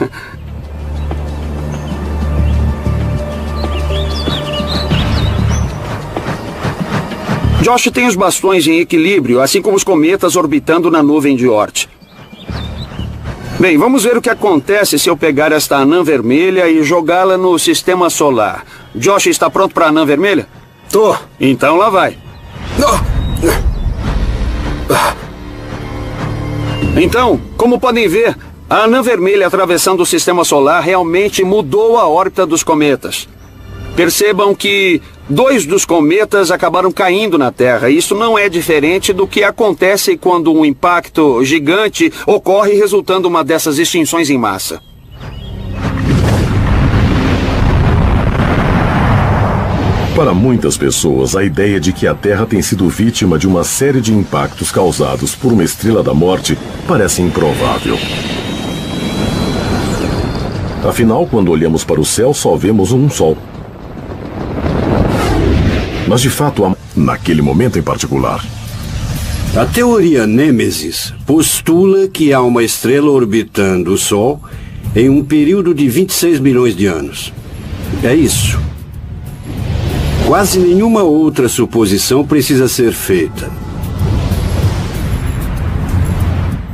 Josh tem os bastões em equilíbrio, assim como os cometas orbitando na nuvem de Oort. Bem, vamos ver o que acontece se eu pegar esta anã vermelha e jogá-la no sistema solar. Josh, está pronto para a anã vermelha? Tô. Então lá vai. Então, como podem ver, a anã vermelha atravessando o sistema solar realmente mudou a órbita dos cometas. Percebam que 2 dos cometas acabaram caindo na Terra. Isso não é diferente do que acontece quando um impacto gigante ocorre, resultando uma dessas extinções em massa. Para muitas pessoas, a ideia de que a Terra tem sido vítima de uma série de impactos causados por uma estrela da morte parece improvável. Afinal, quando olhamos para o céu, só vemos um Sol. Mas de fato, naquele momento em particular. A teoria Nêmesis postula que há uma estrela orbitando o Sol em um período de 26 milhões de anos. É isso. Quase nenhuma outra suposição precisa ser feita.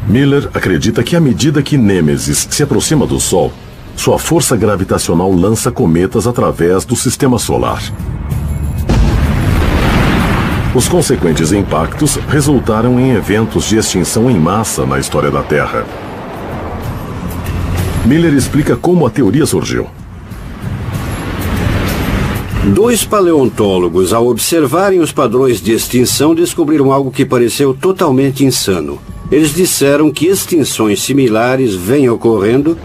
Miller acredita que à medida que Nêmesis se aproxima do Sol, sua força gravitacional lança cometas através do sistema solar. Os consequentes impactos resultaram em eventos de extinção em massa na história da Terra. Miller explica como a teoria surgiu. 2 paleontólogos, ao observarem os padrões de extinção, descobriram algo que pareceu totalmente insano. Eles disseram que extinções similares vêm ocorrendo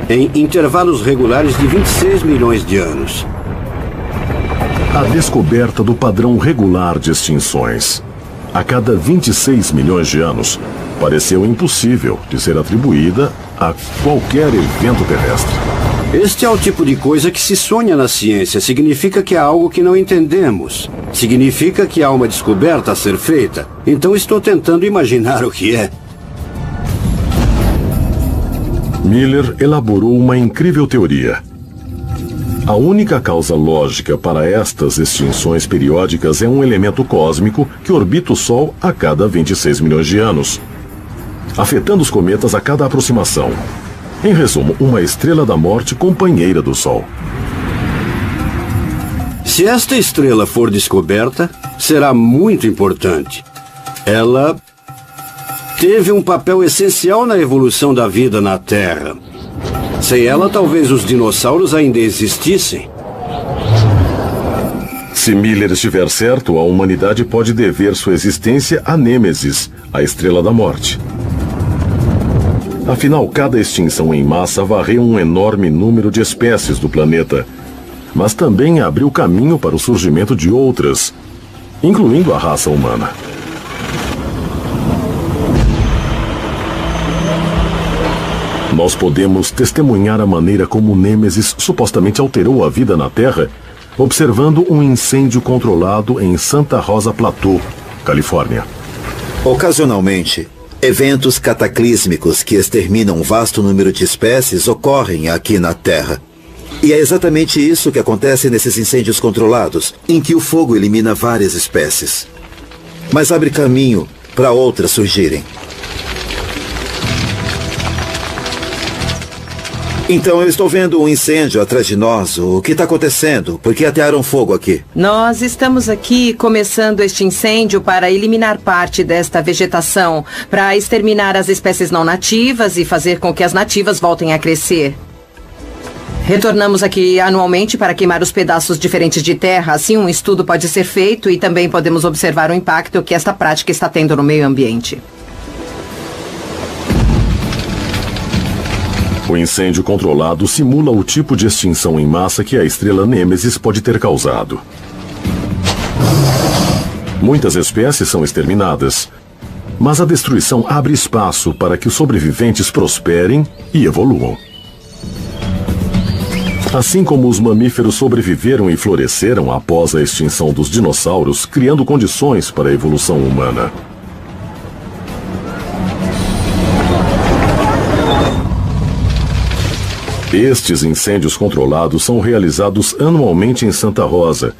em intervalos regulares de 26 milhões de anos. A descoberta do padrão regular de extinções a cada 26 milhões de anos pareceu impossível de ser atribuída a qualquer evento terrestre. Este é o tipo de coisa que se sonha na ciência. Significa que há algo que não entendemos. Significa que há uma descoberta a ser feita. Então estou tentando imaginar o que é. Miller elaborou uma incrível teoria. A única causa lógica para estas extinções periódicas é um elemento cósmico que orbita o Sol a cada 26 milhões de anos, afetando os cometas a cada aproximação. Em resumo, uma estrela da morte companheira do Sol. Se esta estrela for descoberta, será muito importante. Ela teve um papel essencial na evolução da vida na Terra. Sem ela, talvez os dinossauros ainda existissem. Se Miller estiver certo, a humanidade pode dever sua existência a Nêmesis, a estrela da morte. Afinal, cada extinção em massa varreu um enorme número de espécies do planeta, mas também abriu caminho para o surgimento de outras, incluindo a raça humana. Nós podemos testemunhar a maneira como Nêmesis supostamente alterou a vida na Terra, observando um incêndio controlado em Santa Rosa Plateau, Califórnia. Ocasionalmente, eventos cataclísmicos que exterminam um vasto número de espécies ocorrem aqui na Terra. E é exatamente isso que acontece nesses incêndios controlados, em que o fogo elimina várias espécies. mas abre caminho para outras surgirem. Então eu estou vendo um incêndio atrás de nós. O que está acontecendo? Por que atearam fogo aqui? Nós estamos aqui começando este incêndio para eliminar parte desta vegetação, para exterminar as espécies não nativas e fazer com que as nativas voltem a crescer. Retornamos aqui anualmente para queimar os pedaços diferentes de terra. Assim, um estudo pode ser feito e também podemos observar o impacto que esta prática está tendo no meio ambiente. O incêndio controlado simula o tipo de extinção em massa que a estrela Nêmesis pode ter causado. Muitas espécies são exterminadas, mas a destruição abre espaço para que os sobreviventes prosperem e evoluam. Assim como os mamíferos sobreviveram e floresceram após a extinção dos dinossauros, criando condições para a evolução humana. Estes incêndios controlados são realizados anualmente em Santa Rosa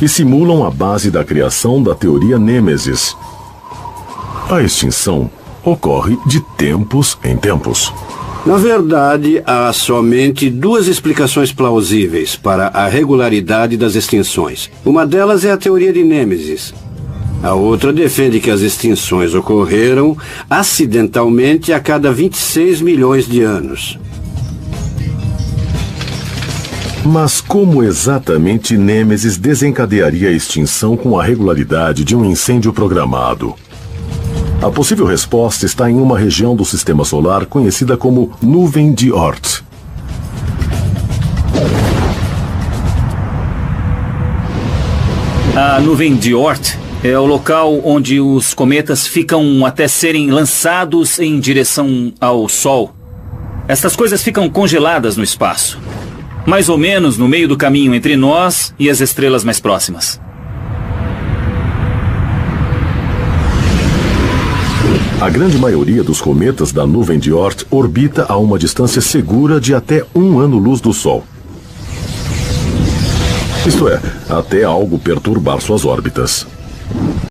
e simulam a base da criação da teoria Nêmesis. A extinção ocorre de tempos em tempos. Na verdade, há somente duas explicações plausíveis para a regularidade das extinções. Uma delas é a teoria de Nêmesis. A outra defende que as extinções ocorreram acidentalmente a cada 26 milhões de anos. Mas como exatamente Nêmesis desencadearia a extinção com a regularidade de um incêndio programado? A possível resposta está em uma região do Sistema Solar conhecida como Nuvem de Oort. A Nuvem de Oort é o local onde os cometas ficam até serem lançados em direção ao Sol. Estas coisas ficam congeladas no espaço, mais ou menos no meio do caminho entre nós e as estrelas mais próximas. A grande maioria dos cometas da Nuvem de Oort orbita a uma distância segura de até 1 ano-luz do Sol. Isto é, até algo perturbar suas órbitas.